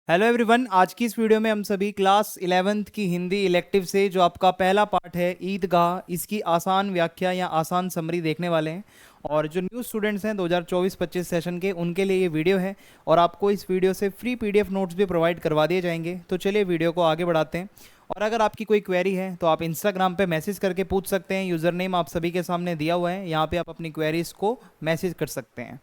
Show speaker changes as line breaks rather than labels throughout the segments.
Hello everyone, आज की इस वीडियो में हम सभी क्लास 11th की हिंदी इलेक्टिव से जो आपका पहला पार्ट है ईदगाह, इसकी आसान व्याख्या या आसान समरी देखने वाले हैं। और जो न्यू स्टूडेंट्स हैं 2024-25 सेशन के, उनके लिए ये वीडियो है और आपको इस वीडियो से फ्री पीडीएफ नोट्स भी प्रोवाइड करवा दिए जाएंगे। तो चलिए वीडियो को आगे बढ़ाते हैं। और अगर आपकी कोई क्वेरी है तो आप इंस्टाग्राम पे मैसेज करके पूछ सकते हैं। यूज़र नेम आप सभी के सामने दिया हुआ है, यहाँ पे आप अपनी क्वेरीज़ को मैसेज कर सकते हैं।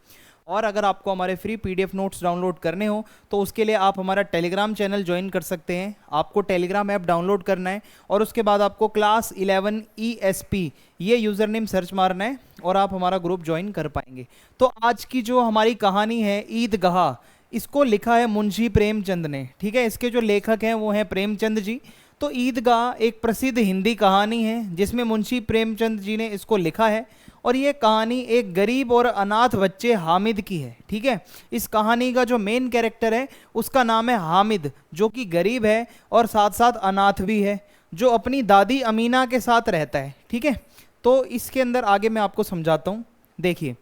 और अगर आपको हमारे फ्री पीडीएफ नोट्स डाउनलोड करने हो तो उसके लिए आप हमारा टेलीग्राम चैनल ज्वाइन कर सकते हैं। आपको टेलीग्राम ऐप डाउनलोड करना है और उसके बाद आपको क्लास 11 ESP ये यूज़र नेम सर्च मारना है और आप हमारा ग्रुप ज्वाइन कर पाएंगे। तो आज की जो हमारी कहानी है ईदगाह, इसको लिखा है मुंशी प्रेमचंद ने। ठीक है, इसके जो लेखक हैं वो हैं प्रेमचंद जी। तो ईदगाह एक प्रसिद्ध हिंदी कहानी है जिसमें मुंशी प्रेमचंद जी ने इसको लिखा है। और ये कहानी एक गरीब और अनाथ बच्चे हामिद की है। ठीक है, इस कहानी का जो मेन कैरेक्टर है उसका नाम है हामिद, जो कि गरीब है और साथ साथ अनाथ भी है, जो अपनी दादी अमीना के साथ रहता है। ठीक है, तो इसके अंदर आगे मैं आपको समझाता हूँ। देखिए,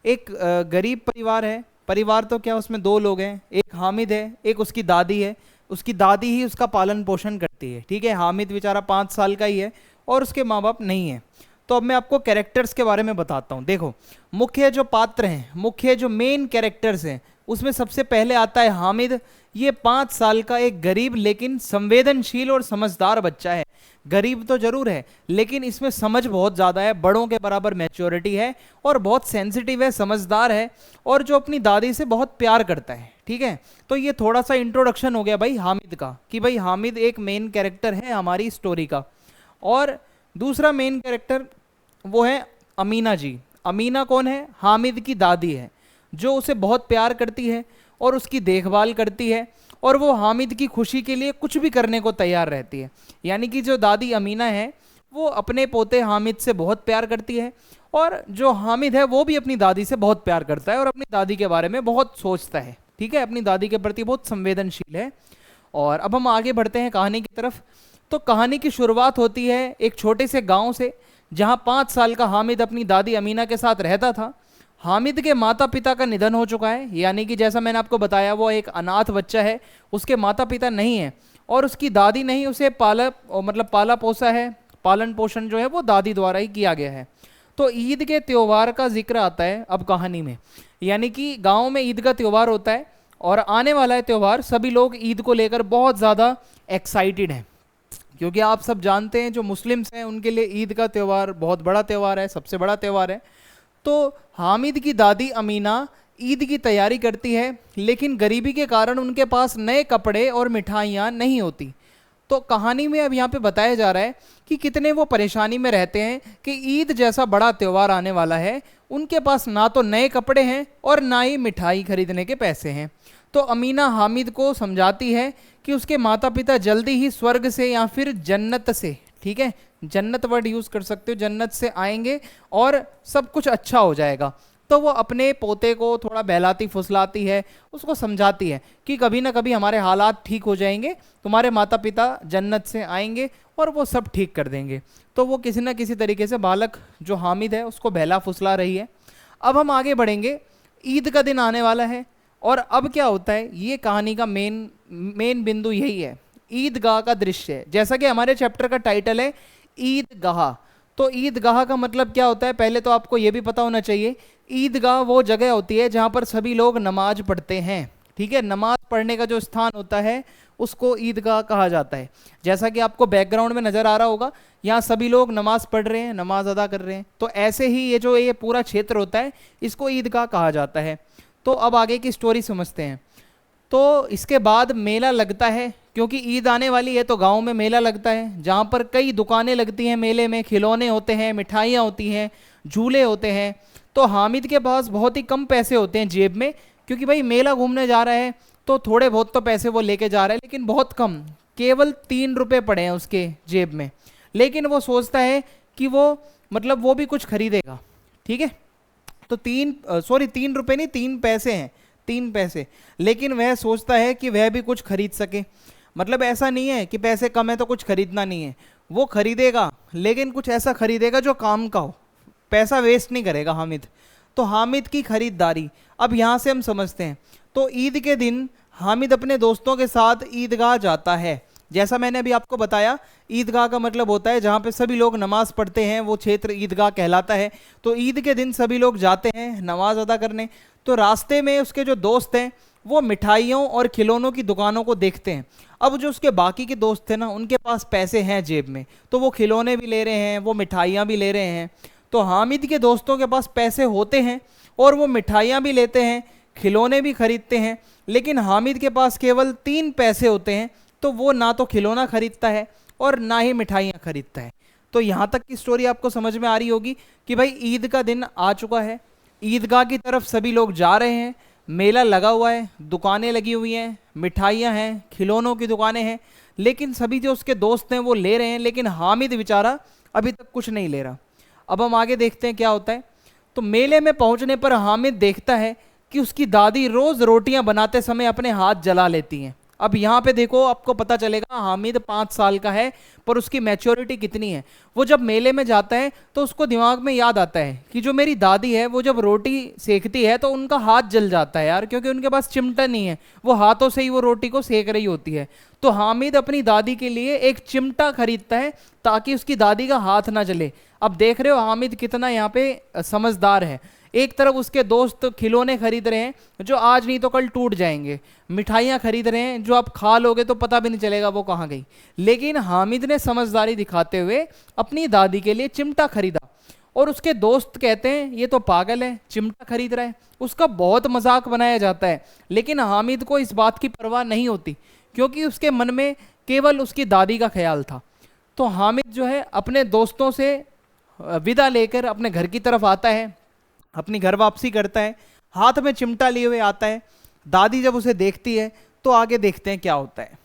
एक गरीब परिवार है। परिवार तो क्या, उसमें दो लोग हैं, एक हामिद है, एक उसकी दादी है। उसकी दादी ही उसका पालन पोषण करती है। ठीक है, हामिद बेचारा 5 साल का ही है और उसके माँ बाप नहीं है। तो अब मैं आपको कैरेक्टर्स के बारे में बताता हूँ। देखो, मुख्य जो पात्र हैं, मुख्य जो मेन कैरेक्टर्स हैं, उसमें सबसे पहले आता है हामिद। ये 5 साल का एक गरीब लेकिन संवेदनशील और समझदार बच्चा है। गरीब तो जरूर है लेकिन इसमें समझ बहुत ज़्यादा है, बड़ों के बराबर मैच्योरिटी है और बहुत सेंसिटिव है, समझदार है और जो अपनी दादी से बहुत प्यार करता है। ठीक है, तो ये थोड़ा सा इंट्रोडक्शन हो गया भाई हामिद का, कि भाई हामिद एक मेन कैरेक्टर है हमारी स्टोरी का। और दूसरा मेन कैरेक्टर वो है अमीना जी। अमीना कौन है? हामिद की दादी है, जो उसे बहुत प्यार करती है और उसकी देखभाल करती है और वो हामिद की खुशी के लिए कुछ भी करने को तैयार रहती है। यानी कि जो दादी अमीना है वो अपने पोते हामिद से बहुत प्यार करती है और जो हामिद है वो भी अपनी दादी से बहुत प्यार करता है और अपनी दादी के बारे में बहुत सोचता है। ठीक है, अपनी दादी के प्रति बहुत संवेदनशील है। और अब हम आगे बढ़ते हैं कहानी की तरफ। तो कहानी की शुरुआत होती है एक छोटे से गांव से, जहां 5 साल का हामिद अपनी दादी अमीना के साथ रहता था। हामिद के माता पिता का निधन हो चुका है, यानी कि जैसा मैंने आपको बताया वो एक अनाथ बच्चा है, उसके माता पिता नहीं है और उसकी दादी ने ही उसे पाला पोसा है। पालन पोषण जो है वो दादी द्वारा ही किया गया है। तो ईद के त्योहार का जिक्र आता है अब कहानी में, यानी कि गाँव में ईद का त्यौहार होता है और आने वाला है त्यौहार। सभी लोग ईद को लेकर बहुत ज़्यादा एक्साइटेड हैं, क्योंकि आप सब जानते हैं जो मुस्लिम्स हैं उनके लिए ईद का त्यौहार बहुत बड़ा त्यौहार है, सबसे बड़ा त्यौहार है। तो हामिद की दादी अमीना ईद की तैयारी करती है, लेकिन गरीबी के कारण उनके पास नए कपड़े और मिठाइयाँ नहीं होती। तो कहानी में अब यहाँ पे बताया जा रहा है कि कितने वो परेशानी में रहते हैं कि ईद जैसा बड़ा त्यौहार आने वाला है, उनके पास ना तो नए कपड़े हैं और ना ही मिठाई खरीदने के पैसे हैं। तो अमीना हामिद को समझाती है कि उसके माता पिता जल्दी ही स्वर्ग से या फिर जन्नत से, ठीक है, जन्नत वर्ड यूज़ कर सकते हो, जन्नत से आएंगे और सब कुछ अच्छा हो जाएगा। तो वो अपने पोते को थोड़ा बहलाती फुसलाती है, उसको समझाती है कि कभी ना कभी हमारे हालात ठीक हो जाएंगे, तुम्हारे माता पिता जन्नत से आएंगे और वो सब ठीक कर देंगे। तो वो किसी न किसी तरीके से बालक जो हामिद है उसको बहला फुसला रही है। अब हम आगे बढ़ेंगे, ईद का दिन आने वाला है और अब क्या होता है, ये कहानी का मेन बिंदु यही है, ईदगाह का दृश्य। जैसा कि हमारे चैप्टर का टाइटल है ईदगाह, तो ईदगाह का मतलब क्या होता है पहले तो आपको ये भी पता होना चाहिए। ईदगाह वो जगह होती है जहाँ पर सभी लोग नमाज पढ़ते हैं। ठीक है, नमाज पढ़ने का जो स्थान होता है उसको ईदगाह कहा जाता है। जैसा कि आपको बैकग्राउंड में नज़र आ रहा होगा, यहाँ सभी लोग नमाज पढ़ रहे हैं, नमाज अदा कर रहे हैं। तो ऐसे ही ये पूरा क्षेत्र होता है, इसको ईदगाह कहा जाता है। तो अब आगे की स्टोरी समझते हैं। तो इसके बाद मेला लगता है, क्योंकि ईद आने वाली है तो गांव में मेला लगता है, जहाँ पर कई दुकानें लगती हैं। मेले में खिलौने होते हैं, मिठाइयाँ होती हैं, झूले होते हैं। तो हामिद के पास बहुत ही कम पैसे होते हैं जेब में, क्योंकि भाई मेला घूमने जा रहा है तो थोड़े बहुत तो पैसे वो लेके जा रहा है, लेकिन बहुत कम, केवल 3 रुपये पड़े हैं उसके जेब में। लेकिन वो सोचता है कि वो भी कुछ खरीदेगा। ठीक है, तो 3 रुपये नहीं, 3 पैसे हैं, 3 पैसे। लेकिन वह सोचता है कि वह भी कुछ खरीद सके। मतलब ऐसा नहीं है कि पैसे कम है तो कुछ खरीदना नहीं है, वो खरीदेगा, लेकिन कुछ ऐसा खरीदेगा जो काम का हो, पैसा वेस्ट नहीं करेगा हामिद। तो हामिद की खरीदारी अब यहाँ से हम समझते हैं। तो ईद के दिन हामिद अपने दोस्तों के साथ ईदगाह जाता है। जैसा मैंने अभी आपको बताया, ईदगाह का मतलब होता है जहाँ पे सभी लोग नमाज पढ़ते हैं, वो क्षेत्र ईदगाह कहलाता है। तो ईद के दिन सभी लोग जाते हैं नमाज अदा करने। तो रास्ते में उसके जो दोस्त हैं वो मिठाइयों और खिलौनों की दुकानों को देखते हैं। अब जो उसके बाकी के दोस्त थे ना, उनके पास पैसे हैं जेब में, तो वो खिलौने भी ले रहे हैं, वो मिठाइयाँ भी ले रहे हैं। तो हामिद के दोस्तों के पास पैसे होते हैं और वो मिठाइयाँ भी लेते हैं, खिलौने भी खरीदते हैं। लेकिन हामिद के पास केवल 3 पैसे होते हैं, तो वो ना तो खिलौना खरीदता है और ना ही मिठाइयाँ खरीदता है। तो यहाँ तक की स्टोरी आपको समझ में आ रही होगी कि भाई ईद का दिन आ चुका है, ईदगाह की तरफ सभी लोग जा रहे हैं, मेला लगा हुआ है, दुकानें लगी हुई हैं, मिठाइयाँ हैं, खिलौनों की दुकानें हैं। लेकिन सभी जो उसके दोस्त हैं वो ले रहे हैं, लेकिन हामिद बेचारा अभी तक कुछ नहीं ले रहा। अब हम आगे देखते हैं क्या होता है। तो मेले में पहुंचने पर हामिद देखता है कि उसकी दादी रोज रोटियां बनाते समय अपने हाथ जला लेती हैं। अब यहाँ पे देखो, आपको पता चलेगा हामिद 5 साल का है, पर उसकी मैच्योरिटी कितनी है। वो जब मेले में जाता है तो उसको दिमाग में याद आता है कि जो मेरी दादी है वो जब रोटी सेकती है तो उनका हाथ जल जाता है यार, क्योंकि उनके पास चिमटा नहीं है, वो हाथों से ही वो रोटी को सेक रही होती है। तो हामिद अपनी दादी के लिए एक चिमटा खरीदता है ताकि उसकी दादी का हाथ ना जले। अब देख रहे हो हामिद कितना यहाँ पे समझदार है। एक तरफ उसके दोस्त खिलौने खरीद रहे हैं जो आज नहीं तो कल टूट जाएंगे, मिठाइयाँ खरीद रहे हैं जो आप खा लोगे तो पता भी नहीं चलेगा वो कहाँ गई। लेकिन हामिद ने समझदारी दिखाते हुए अपनी दादी के लिए चिमटा खरीदा। और उसके दोस्त कहते हैं ये तो पागल है, चिमटा खरीद रहा है। उसका बहुत मजाक बनाया जाता है, लेकिन हामिद को इस बात की परवाह नहीं होती, क्योंकि उसके मन में केवल उसकी दादी का ख्याल था। तो हामिद जो है अपने दोस्तों से विदा लेकर अपने घर की तरफ आता है, अपनी घर वापसी करता है, हाथ में चिमटा लिए हुए आता है। दादी जब उसे देखती है तो आगे देखते हैं क्या होता है।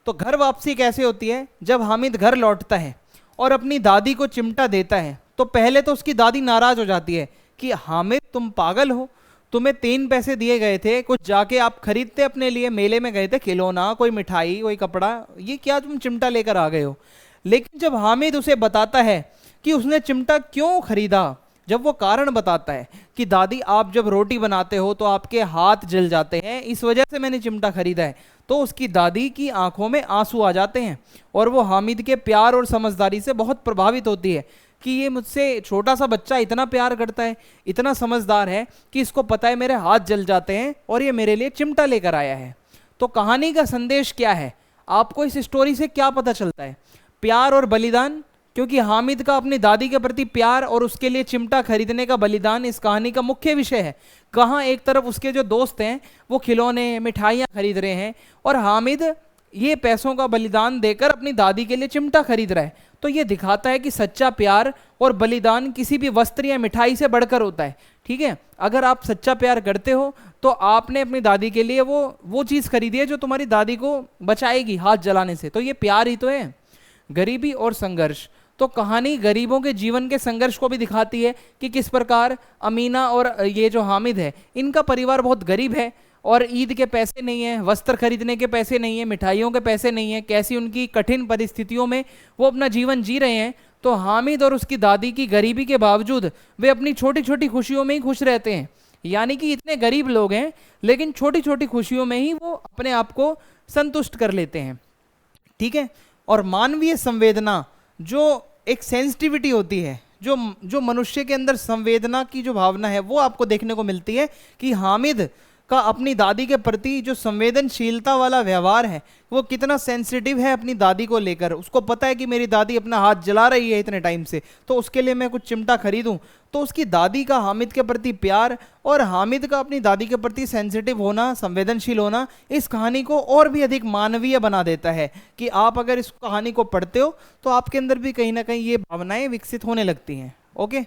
तो घर वापसी कैसे होती है, जब हामिद घर लौटता है और अपनी दादी को चिमटा देता है तो पहले तो उसकी दादी नाराज हो जाती है कि हामिद तुम पागल हो, तुम्हें 3 पैसे दिए गए थे, कुछ जाके आप खरीदते अपने लिए, मेले में गए थे, खिलौना, कोई मिठाई, कोई कपड़ा, ये क्या तुम चिमटा लेकर आ गए हो। लेकिन जब हामिद उसे बताता है कि उसने चिमटा क्यों खरीदा, जब वो कारण बताता है कि दादी आप जब रोटी बनाते हो तो आपके हाथ जल जाते हैं, इस वजह से मैंने चिमटा खरीदा है, तो उसकी दादी की आंखों में आंसू आ जाते हैं और वो हामिद के प्यार और समझदारी से बहुत प्रभावित होती है कि ये मुझसे छोटा सा बच्चा इतना प्यार करता है, इतना समझदार है कि इसको पता है मेरे हाथ जल जाते हैं और ये मेरे लिए चिमटा लेकर आया है। तो कहानी का संदेश क्या है, आपको इस स्टोरी से क्या पता चलता है? प्यार और बलिदान, क्योंकि हामिद का अपनी दादी के प्रति प्यार और उसके लिए चिमटा खरीदने का बलिदान इस कहानी का मुख्य विषय है। कहाँ एक तरफ उसके जो दोस्त हैं वो खिलौने, मिठाइयाँ खरीद रहे हैं और हामिद ये पैसों का बलिदान देकर अपनी दादी के लिए चिमटा खरीद रहा है। तो ये दिखाता है कि सच्चा प्यार और बलिदान किसी भी वस्त्र या मिठाई से बढ़कर होता है। ठीक है, अगर आप सच्चा प्यार करते हो तो आपने अपनी दादी के लिए वो चीज़ खरीदी है जो तुम्हारी दादी को बचाएगी हाथ जलाने से, तो ये प्यार ही तो है। गरीबी और संघर्ष, तो कहानी गरीबों के जीवन के संघर्ष को भी दिखाती है कि किस प्रकार अमीना और ये जो हामिद है इनका परिवार बहुत गरीब है और ईद के पैसे नहीं है, वस्त्र खरीदने के पैसे नहीं है, मिठाइयों के पैसे नहीं है, कैसी उनकी कठिन परिस्थितियों में वो अपना जीवन जी रहे हैं। तो हामिद और उसकी दादी की गरीबी के बावजूद वे अपनी छोटी छोटी खुशियों में ही खुश रहते हैं। यानी कि इतने गरीब लोग हैं लेकिन छोटी छोटी खुशियों में ही वो अपने आप को संतुष्ट कर लेते हैं। ठीक है, और मानवीय संवेदना, जो एक सेंसिटिविटी होती है, जो मनुष्य के अंदर संवेदना की जो भावना है वो आपको देखने को मिलती है कि हामिद का अपनी दादी के प्रति जो संवेदनशीलता वाला व्यवहार है वो कितना सेंसिटिव है अपनी दादी को लेकर। उसको पता है कि मेरी दादी अपना हाथ जला रही है इतने टाइम से, तो उसके लिए मैं कुछ चिमटा खरीदूं। तो उसकी दादी का हामिद के प्रति प्यार और हामिद का अपनी दादी के प्रति सेंसिटिव होना, संवेदनशील होना इस कहानी को और भी अधिक मानवीय बना देता है कि आप अगर इस कहानी को पढ़ते हो तो आपके अंदर भी कहीं ना कहीं ये भावनाएं विकसित होने लगती हैं। ओके,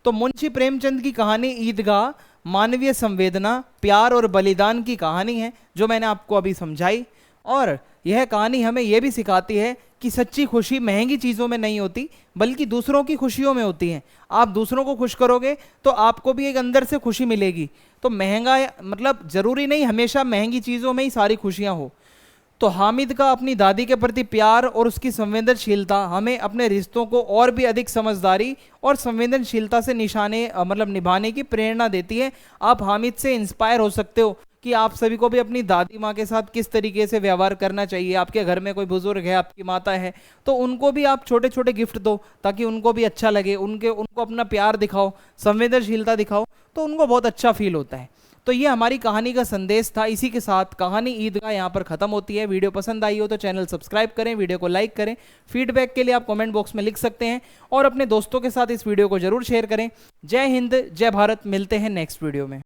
तो मुंशी प्रेमचंद की कहानी ईदगाह मानवीय संवेदना, प्यार और बलिदान की कहानी है जो मैंने आपको अभी समझाई। और यह कहानी हमें यह भी सिखाती है कि सच्ची खुशी महंगी चीज़ों में नहीं होती बल्कि दूसरों की खुशियों में होती है। आप दूसरों को खुश करोगे तो आपको भी एक अंदर से खुशी मिलेगी। तो महंगा मतलब ज़रूरी नहीं हमेशा महंगी चीज़ों में ही सारी खुशियाँ हो। तो हामिद का अपनी दादी के प्रति प्यार और उसकी संवेदनशीलता हमें अपने रिश्तों को और भी अधिक समझदारी और संवेदनशीलता से निभाने की प्रेरणा देती है। आप हामिद से इंस्पायर हो सकते हो कि आप सभी को भी अपनी दादी माँ के साथ किस तरीके से व्यवहार करना चाहिए। आपके घर में कोई बुजुर्ग है, आपकी माता है, तो उनको भी आप छोटे छोटे गिफ्ट दो ताकि उनको भी अच्छा लगे, उनको अपना प्यार दिखाओ, संवेदनशीलता दिखाओ, तो उनको बहुत अच्छा फील होता है। तो ये हमारी कहानी का संदेश था। इसी के साथ कहानी ईदगाह यहाँ पर खत्म होती है। वीडियो पसंद आई हो तो चैनल सब्सक्राइब करें, वीडियो को लाइक करें। फीडबैक के लिए आप कमेंट बॉक्स में लिख सकते हैं और अपने दोस्तों के साथ इस वीडियो को जरूर शेयर करें। जय हिंद, जय भारत। मिलते हैं नेक्स्ट वीडियो में।